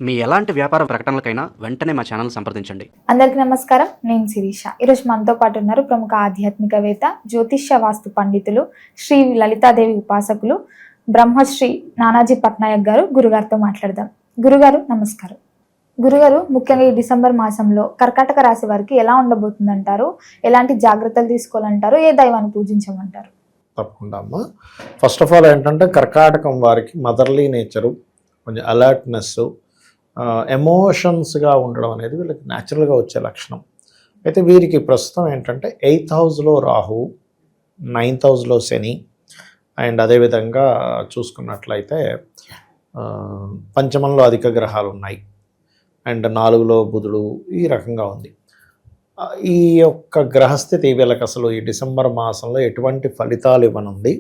మీ ఎలాంటి వ్యాపార ప్రకటనలకైనా వెంటనే మా ఛానల్ సంప్రదించండి. అందరికీ నమస్కారం. నేను శిరీష. ఈరోజు మనతో పాటు ఉన్నారు ప్రముఖ ఆధ్యాత్మికవేత్త, జ్యోతిష్య వాస్తు పండితులు, శ్రీ లలితాదేవి ఉపాసకులు, బ్రహ్మశ్రీ నానాజీ పట్నాయక్ గారు. గురుగారితో మాట్లాడదాం. గురుగారు నమస్కారం. గురుగారు, ముఖ్యంగా ఈ డిసెంబర్ మాసంలో కర్కాటక రాశి వారికి ఎలా ఉండబోతుందంటారు? ఎలాంటి జాగ్రత్తలు తీసుకోవాలంటారు? ఏ దైవాన్ని పూజించమంటారు? తప్పకుండా అమ్మా. ఫస్ట్ ఆఫ్ ఆల్ ఏంటంటే కర్కాటకం వారికి మదర్లీ నేచరు, కొంచెం అలర్ట్నెస్, ఎమోషన్స్గా ఉండడం అనేది వీళ్ళకి న్యాచురల్గా వచ్చే లక్షణం. అయితే వీరికి ప్రస్తుతం ఏంటంటే 8th హౌస్లో రాహు, 9th హౌస్లో శని, అండ్ అదేవిధంగా చూసుకున్నట్లయితే పంచమంలో అధిక గ్రహాలు ఉన్నాయి, అండ్ 4లో బుధుడు, ఈ రకంగా ఉంది. ఈ యొక్క గ్రహస్థితి వీళ్ళకి అసలు ఈ డిసెంబర్ మాసంలో ఎటువంటి ఫలితాలు ఇవ్వనుంది,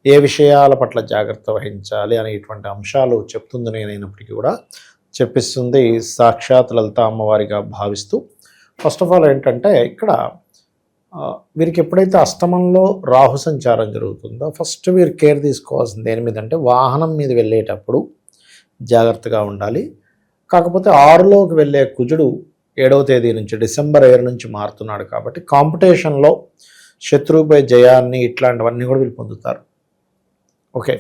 ఏ విషయాల పట్ల జాగ్రత్త వహించాలి అనేటువంటి అంశాలు చెప్తుంది నేనైనప్పటికీ కూడా చెప్పిస్తుంది సాక్షాత్ లలిత అమ్మవారిగా భావిస్తూ. ఫస్ట్ ఆఫ్ ఆల్ ఏంటంటే ఇక్కడ వీరికి ఎప్పుడైతే అష్టమంలో రాహు సంచారం జరుగుతుందో ఫస్ట్ వీరు కేర్ తీసుకోవాల్సింది దేని మీద అంటే వాహనం మీద వెళ్ళేటప్పుడు జాగ్రత్తగా ఉండాలి. కాకపోతే 6లోకి వెళ్ళే కుజుడు 7వ తేదీ నుంచి డిసెంబర్ 7 నుంచి మారుతున్నాడు కాబట్టి కాంపిటీషన్లో శత్రువుపై జయాన్ని ఇట్లాంటివన్నీ కూడా వీళ్ళు పొందుతారు. ఓకే.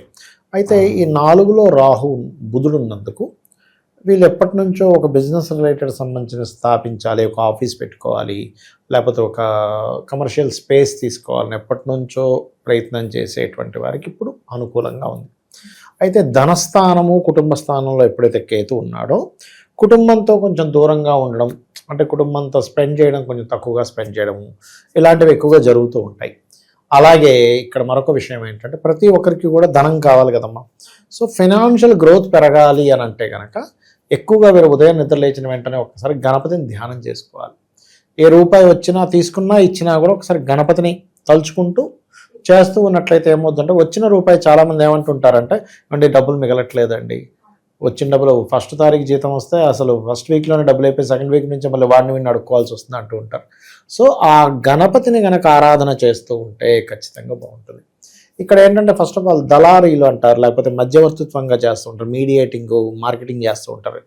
అయితే ఈ 4లో రాహు బుధుడు ఉన్నందుకు వీళ్ళు ఎప్పటి నుంచో ఒక బిజినెస్ రిలేటెడ్ సంబంధించిన స్థాపించాలి, ఒక ఆఫీస్ పెట్టుకోవాలి, లేకపోతే ఒక కమర్షియల్ స్పేస్ తీసుకోవాలని ఎప్పటి నుంచో ప్రయత్నం చేసేటువంటి వారికి ఇప్పుడు అనుకూలంగా ఉంది. అయితే ధనస్థానము, కుటుంబ స్థానంలో ఎప్పుడైతే కేతు ఉన్నాడో కుటుంబంతో కొంచెం దూరంగా ఉండడం, అంటే కుటుంబంతో స్పెండ్ చేయడం కొంచెం తక్కువగా స్పెండ్ చేయడము, ఇలాంటివి ఎక్కువగా జరుగుతూ ఉంటాయి. అలాగే ఇక్కడ మరొక విషయం ఏంటంటే ప్రతి ఒక్కరికి కూడా ధనం కావాలి కదమ్మా. సో ఫైనాన్షియల్ గ్రోత్ పెరగాలి అని అంటే కనుక ఎక్కువగా మీరు ఉదయం నిద్ర లేచిన వెంటనే ఒకసారి గణపతిని ధ్యానం చేసుకోవాలి. ఏ రూపాయి వచ్చినా తీసుకున్నా ఇచ్చినా కూడా ఒకసారి గణపతిని తలుచుకుంటూ చేస్తూ ఉన్నట్లయితే ఏమవుతుందంటే వచ్చిన రూపాయి చాలామంది ఏమంటుంటారంటే అంటే డబ్బులు మిగలట్లేదండి, వచ్చిన డబ్బులు ఫస్ట్ తారీఖు జీతం వస్తే అసలు ఫస్ట్ వీక్లోనే డబ్బులు అయిపోయి సెకండ్ వీక్ నుంచి మళ్ళీ వాడిని వీడిని అడుక్కోవాల్సి వస్తుంది అంటూ ఉంటారు. సో ఆ గణపతిని కనుక ఆరాధన చేస్తూ ఉంటే ఖచ్చితంగా బాగుంటుంది. ఇక్కడ ఏంటంటే ఫస్ట్ ఆఫ్ ఆల్ దళారీలు అంటారు, లేకపోతే మధ్యవర్తిత్వంగా చేస్తూ ఉంటారు, మీడియేటింగ్, మార్కెటింగ్ చేస్తూ ఉంటారు.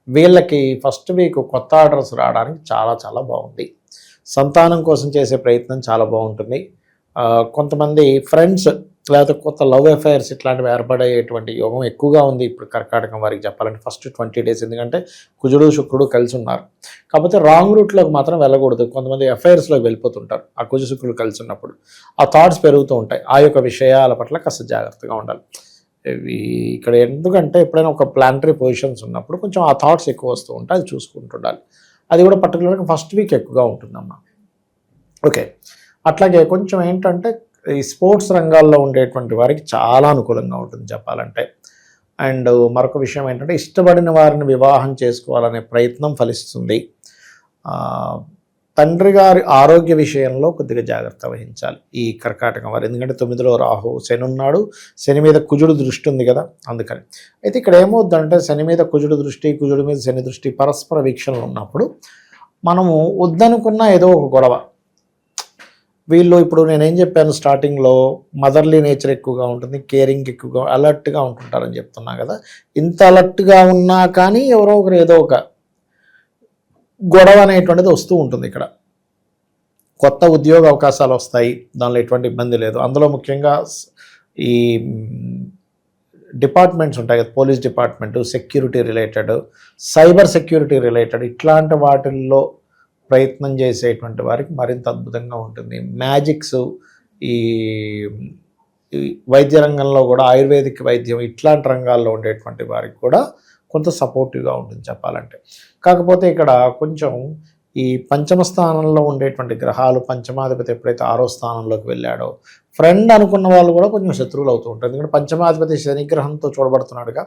వీళ్ళకి ఫస్ట్ వీక్ కొత్త ఆర్డర్స్ రావడానికి చాలా చాలా బాగుంది. సంతానం కోసం చేసే ప్రయత్నం చాలా బాగుంటుంది. కొంతమంది ఫ్రెండ్స్ లేకపోతే కొత్త లవ్ అఫైర్స్ ఇట్లాంటివి ఏర్పడేటువంటి యోగం ఎక్కువగా ఉంది ఇప్పుడు కర్కాటకం వారికి చెప్పాలంటే ఫస్ట్ 20 days. ఎందుకంటే కుజుడు శుక్రుడు కలిసి ఉన్నారు కాకపోతే రాంగ్ రూట్లోకి మాత్రం వెళ్ళకూడదు. కొంతమంది అఫైర్స్లోకి వెళ్ళిపోతుంటారు ఆ కుజు శుక్రుడు కలిసి ఉన్నప్పుడు. ఆ థాట్స్ పెరుగుతూ ఉంటాయి. ఆ యొక్క విషయాల పట్ల కాస్త జాగ్రత్తగా ఉండాలి. ఇక్కడ ఎందుకంటే ఎప్పుడైనా ఒక ప్లానటరీ పొజిషన్స్ ఉన్నప్పుడు కొంచెం ఆ థాట్స్ ఎక్కువ వస్తూ ఉంటాయి, అది చూసుకుంటుండాలి. అది కూడా పర్టికులర్గా ఫస్ట్ వీక్ ఎక్కువగా ఉంటుందమ్మా. ఓకే. అట్లాగే కొంచెం ఏంటంటే ఈ స్పోర్ట్స్ రంగాల్లో ఉండేటువంటి వారికి చాలా అనుకూలంగా ఉంటుంది చెప్పాలంటే. అండ్ మరొక విషయం ఏంటంటే ఇష్టపడిన వారిని వివాహం చేసుకోవాలనే ప్రయత్నం ఫలిస్తుంది. తండ్రి గారి ఆరోగ్య విషయంలో కొద్దిగా జాగ్రత్త వహించాలి ఈ కర్కాటకం వారు. ఎందుకంటే 9లో రాహు, శని ఉన్నాడు, శని మీద కుజుడు దృష్టి ఉంది కదా, అందుకని. అయితే ఇక్కడ ఏమవుద్దంటే శని మీద కుజుడు దృష్టి, కుజుడు మీద శని దృష్టి పరస్పర వీక్షణలు ఉన్నప్పుడు మనము వద్దనుకున్న ఏదో ఒక గొడవ. వీళ్ళు ఇప్పుడు నేనేం చెప్పాను స్టార్టింగ్లో, మదర్లీ నేచర్ ఎక్కువగా ఉంటుంది, కేరింగ్ ఎక్కువగా, అలర్ట్గా ఉంటుంటారని చెప్తున్నా కదా. ఇంత అలర్ట్గా ఉన్నా కానీ ఎవరో ఒకరు ఏదో ఒక గొడవ అనేటువంటిది వస్తూ ఉంటుంది. ఇక్కడ కొత్త ఉద్యోగ అవకాశాలు వస్తాయి, దానిలో ఎటువంటి ఇబ్బంది లేదు. అందులో ముఖ్యంగా ఈ డిపార్ట్మెంట్స్ ఉంటాయి కదా, police department, security related, cyber security related, ఇట్లాంటి వాటిల్లో ప్రయత్నం చేసేటువంటి వారికి మరింత అద్భుతంగా ఉంటుంది. మ్యాజిక్స్, ఈ వైద్య రంగంలో కూడా ఆయుర్వేదిక్ వైద్యం, ఇట్లాంటి రంగాల్లో ఉండేటువంటి వారికి కూడా కొంత సపోర్టివ్గా ఉంటుంది చెప్పాలంటే. కాకపోతే ఇక్కడ కొంచెం ఈ పంచమ స్థానంలో ఉండేటువంటి గ్రహాలు, పంచమాధిపతి ఎప్పుడైతే 6వ స్థానంలోకి వెళ్ళాడో ఫ్రెండ్ అనుకున్న వాళ్ళు కూడా కొంచెం శత్రువులు అవుతూ ఉంటారు. ఎందుకంటే పంచమాధిపతి శనిగ్రహంతో చూడబడుతున్నాడుగా,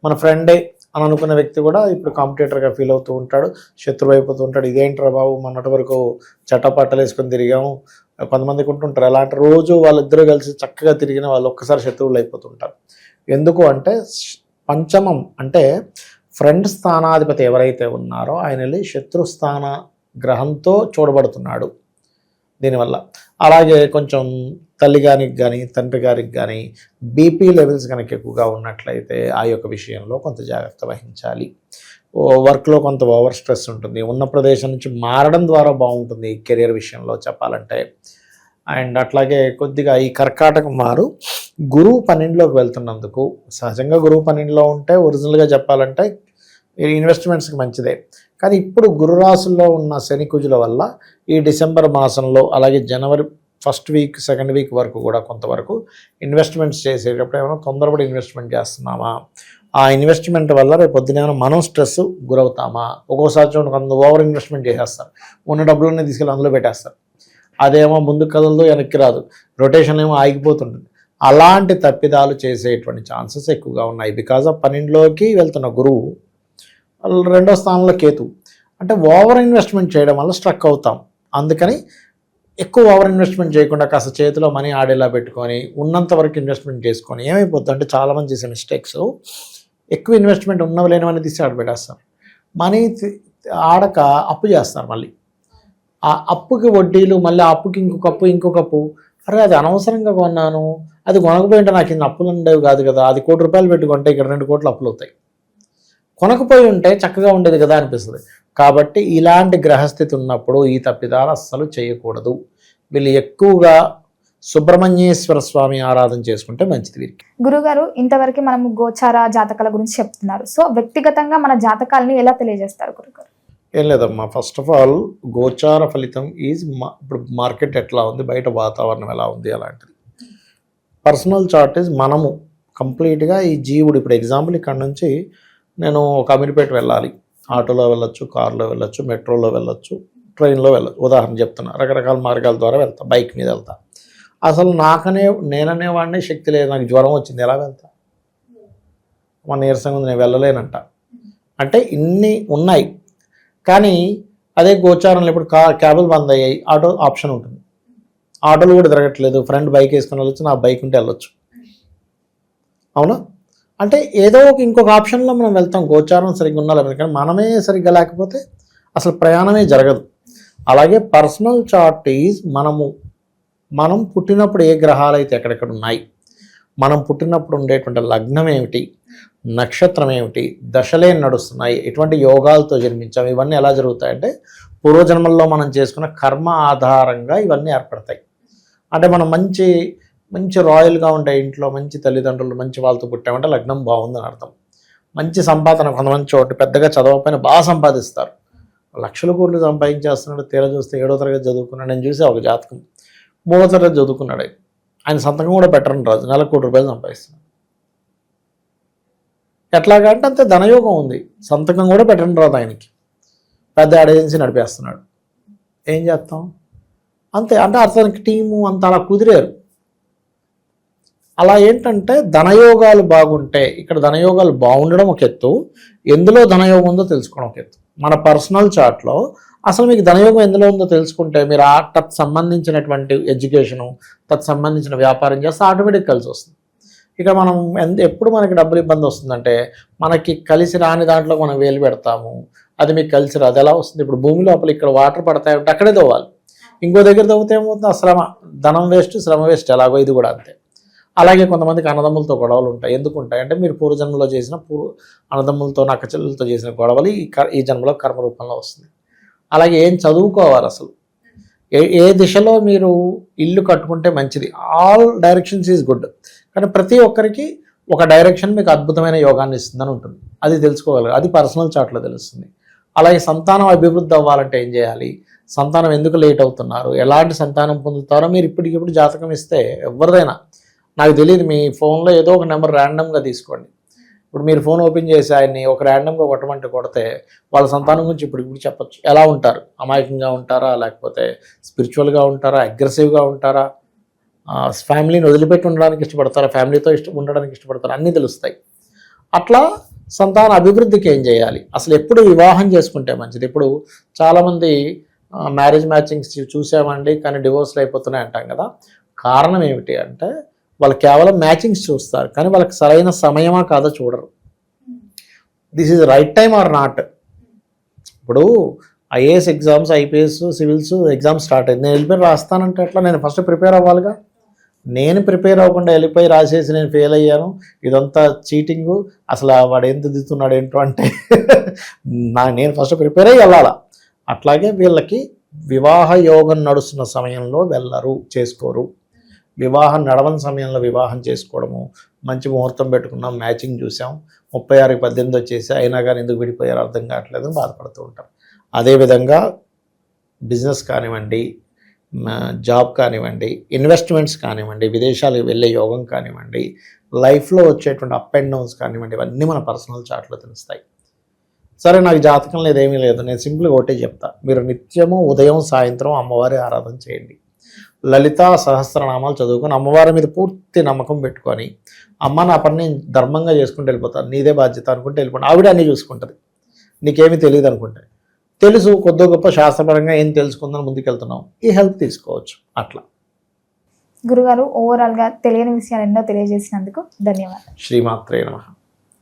మన ఫ్రెండే అని అనుకున్న వ్యక్తి కూడా ఇప్పుడు కాంపిటేటర్గా ఫీల్ అవుతూ ఉంటాడు, శత్రువు అయిపోతూ ఉంటాడు. ఇదేంట్రా బాబు, మొన్నటి వరకు చట్టపట్టలు వేసుకొని తిరిగాము. కొంతమందికి ఉంటుంటారు అలాంటి, రోజు వాళ్ళిద్దరూ కలిసి చక్కగా తిరిగిన వాళ్ళు ఒక్కసారి శత్రువులు అయిపోతుంటారు. ఎందుకు అంటే పంచమం అంటే ఫ్రెండ్ స్థానాధిపతి ఎవరైతే ఉన్నారో ఆయన వెళ్ళి శత్రుస్థాన గ్రహంతో చూడబడుతున్నాడు. దీనివల్ల. అలాగే కొంచెం తల్లి గారికి కానీ తండ్రి గారికి కానీ బీపీ లెవెల్స్ కనుక ఎక్కువగా ఉన్నట్లయితే ఆ యొక్క విషయంలో కొంత జాగ్రత్త వహించాలి. వర్క్లో కొంత ఓవర్ స్ట్రెస్ ఉంటుంది. ఉన్న ప్రదేశం నుంచి మారడం ద్వారా బాగుంటుంది కెరియర్ విషయంలో చెప్పాలంటే. అండ్ అట్లాగే కొద్దిగా ఈ కర్కాటకం వారు గురువు 12లోకి వెళ్తున్నందుకు, సహజంగా గురువు 12లో ఉంటే ఒరిజినల్గా చెప్పాలంటే ఇన్వెస్ట్మెంట్స్కి మంచిదే. కానీ ఇప్పుడు గురు రాశుల్లో ఉన్న శని కుజుల వల్ల ఈ డిసెంబర్ మాసంలో అలాగే జనవరి ఫస్ట్ వీక్ సెకండ్ వీక్ వరకు కూడా కొంతవరకు ఇన్వెస్ట్మెంట్స్ చేసేటప్పుడు ఏమైనా తొందరపడి ఇన్వెస్ట్మెంట్ చేస్తున్నామా, ఆ ఇన్వెస్ట్మెంట్ వల్ల రేపు పొద్దున ఏమైనా మనం స్ట్రెస్ గురవుతామా. ఒక్కోసారి చూడండి కొంత ఓవర్ ఇన్వెస్ట్మెంట్ చేసేస్తారు, ఉన్న డబ్బులన్నీ తీసుకెళ్ళి అందులో పెట్టేస్తారు. అదేమో ముందుకు కదలదు, వెనక్కి రాదు, రొటేషన్ ఏమో ఆగిపోతుంటుంది. అలాంటి తప్పిదాలు చేసేటువంటి ఛాన్సెస్ ఎక్కువగా ఉన్నాయి. బికాజ్ ఆఫ్ 12లోకి వెళ్తున్న గురువు, 2వ స్థానంలో కేతు. అంటే ఓవర్ ఇన్వెస్ట్మెంట్ చేయడం వల్ల స్ట్రక్ అవుతాం. అందుకని ఎక్కువ ఓవర్ ఇన్వెస్ట్మెంట్ చేయకుండా కాస్త చేతిలో మనీ ఆడేలా పెట్టుకొని ఉన్నంత వరకు ఇన్వెస్ట్మెంట్ చేసుకొని ఏమైపోతుంది అంటే చాలామంది చేసే మిస్టేక్స్, ఎక్కువ ఇన్వెస్ట్మెంట్ ఉన్నవి లేనివన్నీ తీసి ఆడబెట్టేస్తారు. మనీ ఆడక అప్పు చేస్తారు. మళ్ళీ ఆ అప్పుకి వడ్డీలు, మళ్ళీ ఆ అప్పుకి ఇంకొక అప్పు. అరే అది అనవసరంగా కొన్నాను, అది కొనకపోయింటే నాకు ఇన్ని అప్పులు ఉండేవి కాదు కదా, అది ₹1 కోటి పెట్టుకుంటే ఇక్కడ 2 కోట్లు అప్పులు అవుతాయి. కొనకపోయి ఉంటే చక్కగా ఉండేది కదా అనిపిస్తుంది. కాబట్టి ఇలాంటి గ్రహస్థితి ఉన్నప్పుడు ఈ తప్పిదాలు అస్సలు చేయకూడదు. వీళ్ళు ఎక్కువగా సుబ్రహ్మణ్యేశ్వర స్వామి ఆరాధన చేసుకుంటే మంచిది వీరికి. గురుగారు, ఇంతవరకు మనము గోచార జాతకాల గురించి చెప్తున్నారు. సో వ్యక్తిగతంగా మన జాతకాలని ఎలా తెలియజేస్తారు గురుగారు? ఏం లేదమ్మా, ఫస్ట్ ఆఫ్ ఆల్ గోచార ఫలితం ఈజ్ ఇప్పుడు మార్కెట్ ఎట్లా ఉంది, బయట వాతావరణం ఎలా ఉంది అలాంటిది. పర్సనల్ చార్ట్ ఈజ్ మనము కంప్లీట్గా ఈ జీవుడు. ఇప్పుడు ఎగ్జాంపుల్ ఇక్కడ నుంచి నేను ఒక అమీర్పేట వెళ్ళాలి, ఆటోలో వెళ్ళొచ్చు, కారులో వెళ్ళొచ్చు, మెట్రోలో వెళ్ళొచ్చు, ట్రైన్లో వెళ్ళొచ్చు, ఉదాహరణ చెప్తున్నా. రకరకాల మార్గాల ద్వారా వెళ్తా, బైక్ మీద వెళ్తా. అసలు నేననేవాడిని శక్తి లేదు, నాకు జ్వరం వచ్చింది, ఎలా వెళ్తా? మన నీరసంగా ఉంది, నేను వెళ్ళలేనంట. అంటే ఇన్ని ఉన్నాయి. కానీ అదే గోచారంలో ఇప్పుడు క్యాబులు బంద్ అయ్యాయి, ఆటో ఆప్షన్ ఉంటుంది. ఆటోలు కూడా తిరగట్లేదు, ఫ్రెండ్ బైక్ వేసుకొని వెళ్ళొచ్చు, నా బైక్ ఉంటే వెళ్ళొచ్చు. అవునా? అంటే ఏదో ఇంకొక ఆప్షన్లో మనం వెళ్తాం, గోచారం సరిగ్గా ఉండాలి. కానీ మనమే సరిగ్గా లేకపోతే అసలు ప్రయాణమే జరగదు. అలాగే పర్సనల్ చార్ట్ ఈజ్ మనం పుట్టినప్పుడు ఏ గ్రహాలు అయితే ఎక్కడెక్కడ ఉన్నాయి, మనం పుట్టినప్పుడు ఉండేటువంటి లగ్నం ఏమిటి, నక్షత్రం ఏమిటి, దశలే నడుస్తున్నాయి, ఎటువంటి యోగాలతో జన్మించాం, ఇవన్నీ ఎలా జరుగుతాయంటే పూర్వజన్మల్లో మనం చేసుకున్న కర్మ ఆధారంగా ఇవన్నీ ఏర్పడతాయి. అంటే మనం మంచి రాయల్గా ఉండే ఇంట్లో, మంచి తల్లిదండ్రులు, మంచి వాళ్ళతో పుట్టామంటే లగ్నం బాగుందని అర్థం. మంచి సంపాదన, కొంతమంది చోటు పెద్దగా చదవకపోయినా బాగా సంపాదిస్తారు, లక్షల కోట్లు సంపాదించేస్తున్నాడు. తీరా చూస్తే 7వ తరగతి చదువుకున్నాడు. నేను చూసే ఒక జాతకం 3వ తరగతి చదువుకున్నాడు. ఆయన సంతకం కూడా పెట్టరని రాజు, నెలకు ₹1 సంపాదిస్తున్నాడు. ఎట్లాగంటే అంతే ధనయోగం ఉంది, సంతకం కూడా పెట్టరని రాదు ఆయనకి. పెద్ద ఏజెన్సీ నడిపేస్తున్నాడు. ఏం చేస్తాం? అంతే. అంటే అతనికి టీము అంత అలా కుదిరారు. అలా ఏంటంటే ధనయోగాలు బాగుంటే, ఇక్కడ ధనయోగాలు బాగుండడం ఒక ఎత్తు, ఎందులో ధనయోగం ఉందో తెలుసుకోవడం ఒక ఎత్తు. మన పర్సనల్ చార్ట్లో అసలు మీకు ధనయోగం ఎందులో ఉందో తెలుసుకుంటే మీరు తత్ సంబంధించినటువంటి ఎడ్యుకేషను, సంబంధించిన వ్యాపారం చేస్తే ఆటోమేటిక్ కలిసి వస్తుంది. ఇక మనం ఎప్పుడు మనకి డబ్బులు ఇబ్బంది వస్తుందంటే మనకి కలిసి రాని దాంట్లో మనం వేలు పెడతాము, అది మీకు కలిసి రాదు. ఎలా వస్తుంది? ఇప్పుడు భూమి లోపల ఇక్కడ వాటర్ పడతాయంటే అక్కడే తవ్వాలి, ఇంకో దగ్గర తవ్వుతే ఏమవుతుంది? శ్రమ, ధనం వేస్ట్, శ్రమ వేస్ట్. ఎలాగో ఇది కూడా అంతే. అలాగే కొంతమందికి అన్నదమ్ములతో గొడవలు ఉంటాయి. ఎందుకు ఉంటాయి అంటే మీరు పూర్వజన్మలో చేసిన అన్నదమ్ములతో నక్కచెల్లెలతో చేసిన గొడవలు ఈ జన్మలో కర్మ రూపంలో వస్తుంది. అలాగే ఏం చదువుకోవాలి, అసలు ఏ దిశలో మీరు ఇల్లు కట్టుకుంటే మంచిది. ఆల్ డైరెక్షన్స్ ఈజ్ గుడ్, కానీ ప్రతి ఒక్కరికి ఒక డైరెక్షన్ మీకు అద్భుతమైన యోగాన్ని ఇస్తుందని ఉంటుంది. అది తెలుసుకోగలరు, అది పర్సనల్ చార్ట్లో తెలుస్తుంది. అలాగే సంతానం అభివృద్ధి అవ్వాలంటే ఏం చేయాలి, సంతానం ఎందుకు లేట్ అవుతున్నారు, ఎలాంటి సంతానం పొందుతారో మీరు ఇప్పటికిప్పుడు జాతకం ఇస్తే ఎవరిదైనా, నాకు తెలియదు, మీ ఫోన్లో ఏదో ఒక నెంబర్ ర్యాండమ్గా తీసుకోండి. ఇప్పుడు మీరు ఫోన్ ఓపెన్ చేసి ఆయన్ని ఒక ర్యాండమ్గా కొట్టమంటే కొడితే వాళ్ళ సంతానం గురించి ఇప్పుడు చెప్పచ్చు. ఎలా ఉంటారు, అమాయకంగా ఉంటారా, లేకపోతే స్పిరిచువల్గా ఉంటారా, అగ్రెసివ్గా ఉంటారా, ఫ్యామిలీని వదిలిపెట్టి ఉండడానికి ఇష్టపడతారా, ఫ్యామిలీతో ఉండడానికి ఇష్టపడతారా, అన్నీ తెలుస్తాయి. అట్లా సంతాన అభివృద్ధికి ఏం చేయాలి, అసలు ఎప్పుడు వివాహం చేసుకుంటే మంచిది. ఇప్పుడు చాలామంది మ్యారేజ్ మ్యాచింగ్స్ చూసామండి కానీ డివోర్స్లు అయిపోతున్నాయి అంటాం కదా. కారణం ఏమిటి అంటే వాళ్ళు కేవలం మ్యాచింగ్స్ చూస్తారు, కానీ వాళ్ళకి సరైన సమయమా కాదో చూడరు. This is right time or not. ఇప్పుడు IAS exams, IPS, civils exams start అయింది. నేను వెళ్ళిపోయి రాస్తానంటే ఎట్లా? నేను ఫస్ట్ ప్రిపేర్ అవ్వాలిగా. నేను ప్రిపేర్ అవ్వకుండా వెళ్ళిపోయి రాసేసి నేను ఫెయిల్ అయ్యాను, ఇదంతా చీటింగు, అసలు వాడు ఏం దిద్దుతున్నాడు ఏంటో అంటే నేను ఫస్ట్ ప్రిపేర్ అయ్యి వెళ్ళాలా. అట్లాగే వీళ్ళకి వివాహ యోగం నడుస్తున్న సమయంలో వెళ్ళరు, చేసుకోరు. వివాహం నడవని సమయంలో వివాహం చేసుకోవడము, మంచి ముహూర్తం పెట్టుకున్నాం, మ్యాచింగ్ చూసాం, 36కి 18 వచ్చేసి అయినా కానీ ఎందుకు విడిపోయారో అర్థం కావట్లేదు, బాధపడుతూ ఉంటాం. అదేవిధంగా బిజినెస్ కానివ్వండి, జాబ్ కానివ్వండి, ఇన్వెస్ట్మెంట్స్ కానివ్వండి, విదేశాలకు వెళ్ళే యోగం కానివ్వండి, లైఫ్లో వచ్చేటువంటి అప్ అండ్ డౌన్స్ కానివ్వండి, ఇవన్నీ మన పర్సనల్ చార్ట్లో తెలుస్తాయి. సరే, నాకు జాతకం లేదేమీ లేదు, నేను సింపుల్గా ఒకటే చెప్తా. మీరు నిత్యము ఉదయం సాయంత్రం అమ్మవారి ఆరాధన చేయండి, లలితా సహస్రనామాలు చదువుకొని అమ్మవారి మీద పూర్తి నమ్మకం పెట్టుకొని, అమ్మ నా పని నేను ధర్మంగా చేసుకుంటూ వెళ్ళిపోతాను, నీదే బాధ్యత అనుకుంటే వెళ్ళిపోండి. ఆవిడ అన్నీ చూసుకుంటుంది, నీకేమీ తెలియదు అనుకుంటే. తెలుసు, కొద్ది గొప్ప శాస్త్రపరంగా ఏం తెలుసుకుందని ముందుకెళ్తున్నాం, ఈ హెల్ప్ తీసుకోవచ్చు. అట్లా గురుగారు ఓవరాల్గా తెలియని విషయాలు ఎన్నో తెలియజేసినందుకు ధన్యవాదాలు. శ్రీమాత్రే నమః.